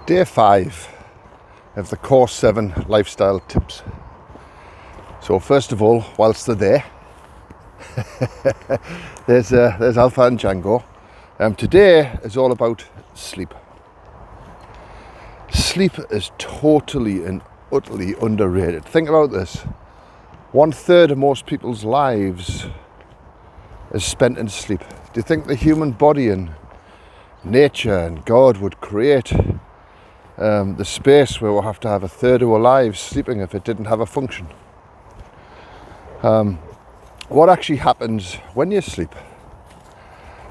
Day 5 of the CORE7 lifestyle tips. So first of all, whilst they're there, there's Alpha and Django. Today is all about sleep. Sleep is totally and utterly underrated. Think about this. 1/3 of most people's lives is spent in sleep. Do you think the human body and nature and God would create the space where we'll have to have 1/3 of our lives sleeping if it didn't have a function? What actually happens when you sleep?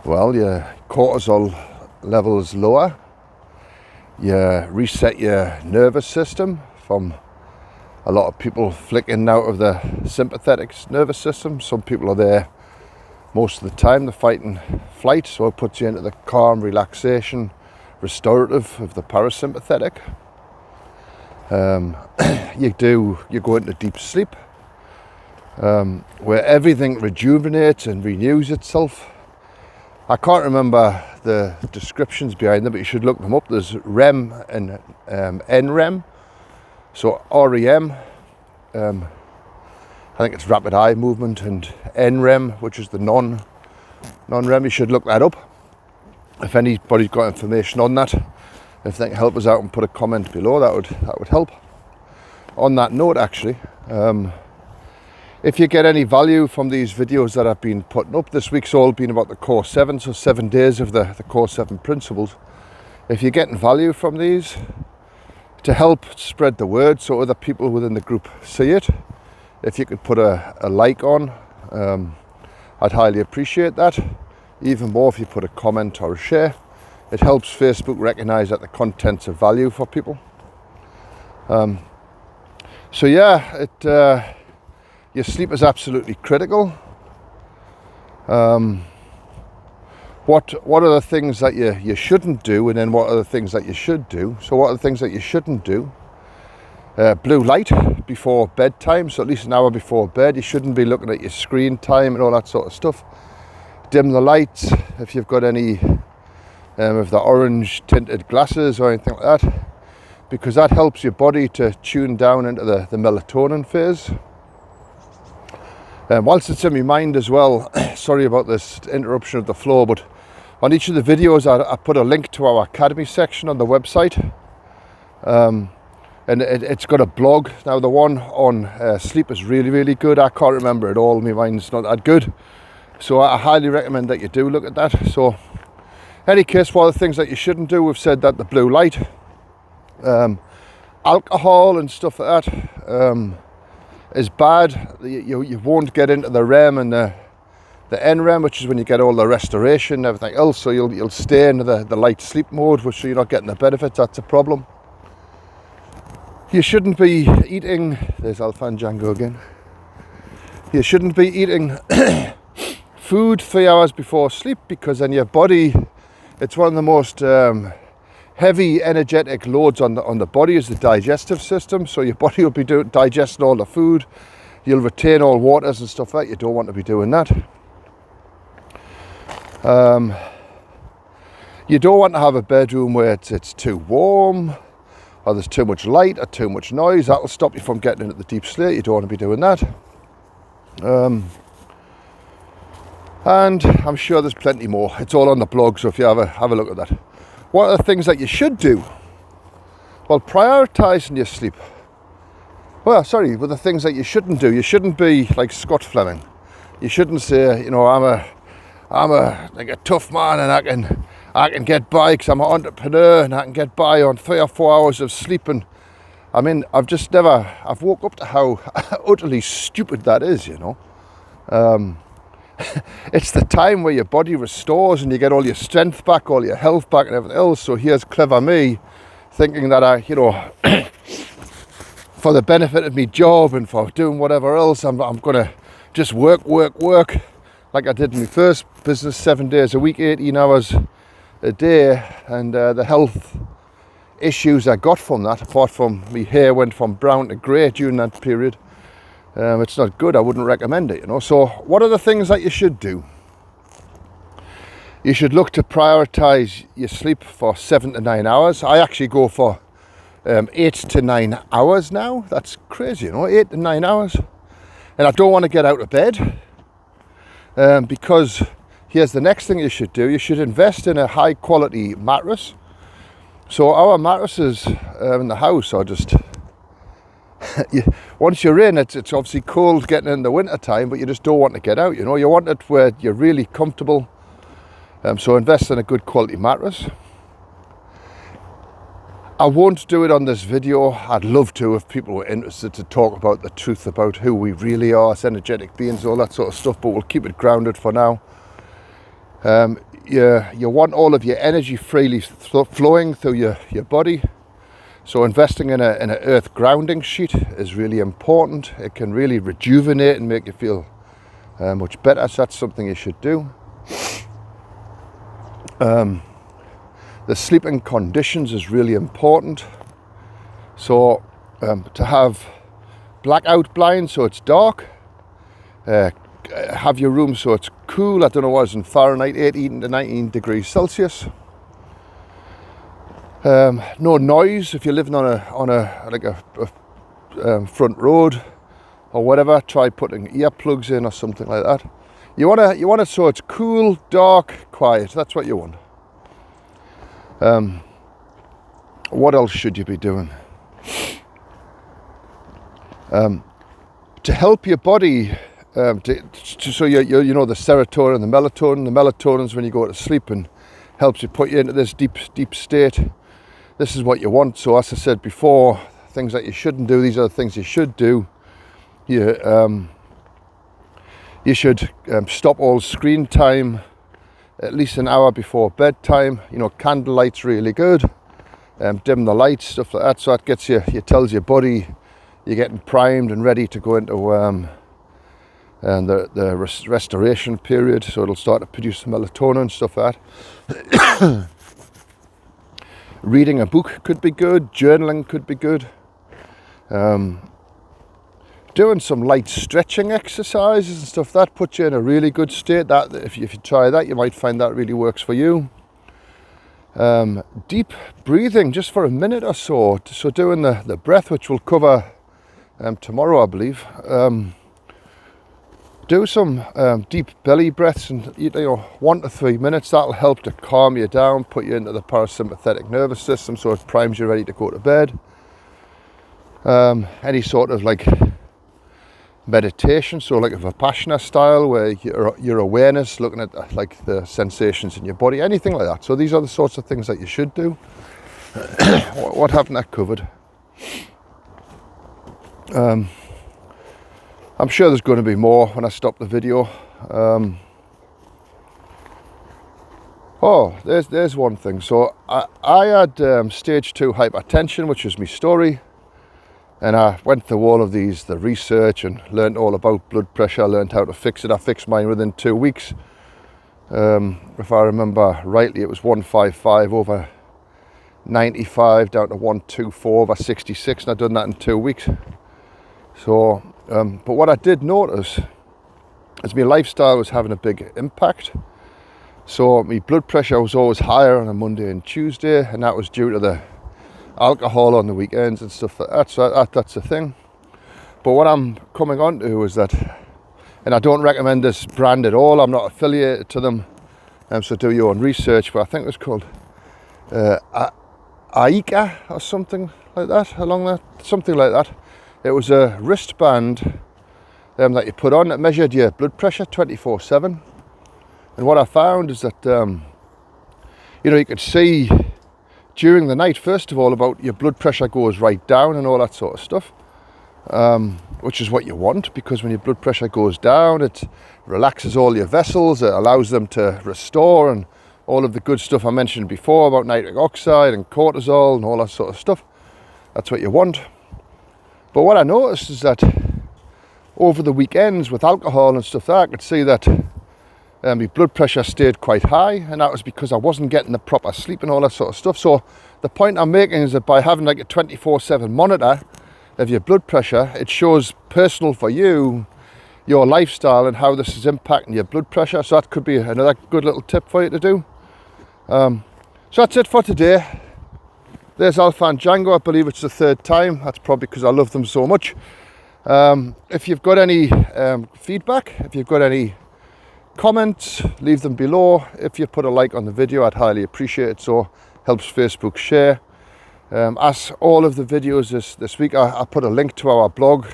Well, your cortisol levels lower, you reset your nervous system from a lot of people flicking out of the sympathetic nervous system. Some people are there most of the time, they're fighting flight, so it puts you into the calm, relaxation, restorative of the parasympathetic. You go into deep sleep, where everything rejuvenates and renews itself. I can't remember the descriptions behind them, but you should look them up. There's REM and NREM. So REM, I think it's rapid eye movement, and NREM, which is the non-REM. You should look that up. If anybody's got information on that, if they can help us out and put a comment below, that would help. On that note, actually, if you get any value from these videos that I've been putting up, this week's all been about the CORE7, so 7 days of the CORE7 principles. If you're getting value from these, to help spread the word so other people within the group see it, if you could put a like on, I'd highly appreciate that. Even more if you put a comment or a share. It helps Facebook recognise that the content's of value for people. So yeah, your sleep is absolutely critical. What are the things that you shouldn't do, and then what are the things that you should do? So what are the things that you shouldn't do? Blue light before bedtime, so at least an hour before bed. You shouldn't be looking at your screen time and all that sort of stuff. Dim the lights if you've got any of the orange tinted glasses or anything like that, because that helps your body to tune down into the melatonin phase. Whilst it's in my mind as well, sorry about this interruption of the flow, but on each of the videos I put a link to our academy section on the website, and it's got a blog. Now the one on sleep is really, really good. I can't remember it all, my mind's not that good, so I highly recommend that you do look at that. So in any case, what are the things that you shouldn't do? We've said that the blue light, alcohol and stuff like that is bad. You won't get into the REM and the NREM, which is when you get all the restoration and everything else, so you'll stay into the light sleep mode, which so you're not getting the benefits. That's a problem. You shouldn't be eating, there's Alpha and Django again. You shouldn't be eating food 3 hours before sleep, because then your body, it's one of the most heavy energetic loads on the body is the digestive system. So your body will be digesting all the food. You'll retain all waters and stuff like that. You don't want to be doing that. You don't want to have a bedroom where it's too warm, or there's too much light or too much noise. That'll stop you from getting into the deep sleep. You don't want to be doing that. And I'm sure there's plenty more. It's all on the blog, so if you have a look at that. What are the things that you should do? Well, prioritising your sleep. Well, sorry, with the things that you shouldn't do. You shouldn't be like Scott Fleming. You shouldn't say, I'm a tough man and I can get by because I'm an entrepreneur and I can get by on 3 or 4 hours of sleep. And I mean, I've woke up to how utterly stupid that is, It's the time where your body restores and you get all your strength back, all your health back and everything else. So here's clever me thinking that for the benefit of my job and for doing whatever else, I'm going to just work like I did in my first business, 7 days a week, 18 hours a day. And the health issues I got from that, apart from my hair went from brown to grey during that period, it's not good. I wouldn't recommend it, So what are the things that you should do? You should look to prioritise your sleep for 7 to 9 hours. I actually go for 8 to 9 hours now. That's crazy, 8 to 9 hours. And I don't want to get out of bed because here's the next thing you should do. You should invest in a high quality mattress. So our mattresses in the house are just, once you're in, it's obviously cold getting in the winter time, but you just don't want to get out, You want it where you're really comfortable. So invest in a good quality mattress. I won't do it on this video. I'd love to if people were interested to talk about the truth about who we really are as energetic beings, all that sort of stuff, but we'll keep it grounded for now. You want all of your energy freely flowing through your body. So investing in an earth grounding sheet is really important. It can really rejuvenate and make you feel much better. So that's something you should do. The sleeping conditions is really important. So to have blackout blinds so it's dark, have your room so it's cool. I don't know what it's in Fahrenheit, 18 to 19 degrees Celsius. No noise if you're living on a front road or whatever. Try putting earplugs in or something like that. You want it so it's cool, dark, quiet. That's what you want. What else should you be doing? To help your body, so the serotonin and the melatonin. The melatonin's when you go to sleep and helps you put you into this deep state. This is what you want. So as I said before, things that you shouldn't do, these are the things you should do. You should stop all screen time at least an hour before bedtime. Candlelight's really good. Dim the lights, stuff like that. So that gets you, it tells your body you're getting primed and ready to go into the restoration period. So it'll start to produce melatonin, stuff like that. Reading a book could be good. Journaling could be good. Doing some light stretching exercises and stuff, that puts you in a really good state. That if you try that, you might find that really works for you. Deep breathing just for a minute or so. So doing the breath, which we'll cover tomorrow, I believe. Do some deep belly breaths, and 1 to 3 minutes. That'll help to calm you down, put you into the parasympathetic nervous system, so it primes you ready to go to bed. Any sort of meditation, so like a Vipassana style, where your awareness, looking at the sensations in your body, anything like that. So these are the sorts of things that you should do. What haven't I covered? I'm sure there's going to be more when I stop the video. There's one thing. So I had stage 2 hypertension, which is my story. And I went through all of the research and learned all about blood pressure, learned how to fix it. I fixed mine within 2 weeks. If I remember rightly, it was 155 over 95 down to 124 over 66, and I'd done that in 2 weeks. So, but what I did notice is my lifestyle was having a big impact. So my blood pressure was always higher on a Monday and Tuesday, and that was due to the alcohol on the weekends and stuff like that. So that's the thing. But what I'm coming on to is that, and I don't recommend this brand at all, I'm not affiliated to them, so do your own research, but I think it was called Aika or something like that, It was a wristband that you put on that measured your blood pressure 24/7. And what I found is that you could see during the night, first of all, about your blood pressure goes right down and all that sort of stuff, which is what you want, because when your blood pressure goes down, it relaxes all your vessels, it allows them to restore, and all of the good stuff I mentioned before about nitric oxide and cortisol and all that sort of stuff. That's what you want. But what I noticed is that over the weekends with alcohol and stuff, I could see that my blood pressure stayed quite high, and that was because I wasn't getting the proper sleep and all that sort of stuff. So the point I'm making is that by having like a 24/7 monitor of your blood pressure, it shows personal for you your lifestyle and how this is impacting your blood pressure. So that could be another good little tip for you to do. So that's it for today. There's Alpha and Django. I believe it's the third time. That's probably because I love them so much. If you've got any feedback, if you've got any comments, leave them below. If you put a like on the video, I'd highly appreciate it. So helps Facebook share. As all of the videos this week, I put a link to our blog.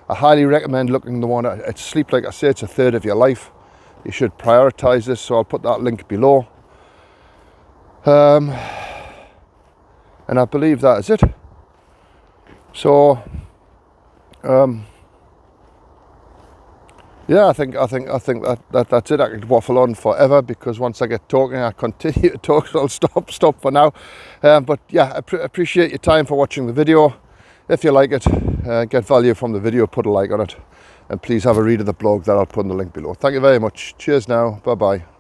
I highly recommend looking at the one at sleep. Like I say, it's a third of your life. You should prioritize this, so I'll put that link below. And I believe that is it. So, yeah, I think that's it. I could waffle on forever because once I get talking, I continue to talk. So I'll stop for now. But yeah, I appreciate your time for watching the video. If you like it, get value from the video, put a like on it, and please have a read of the blog that I'll put in the link below. Thank you very much. Cheers now. Bye bye.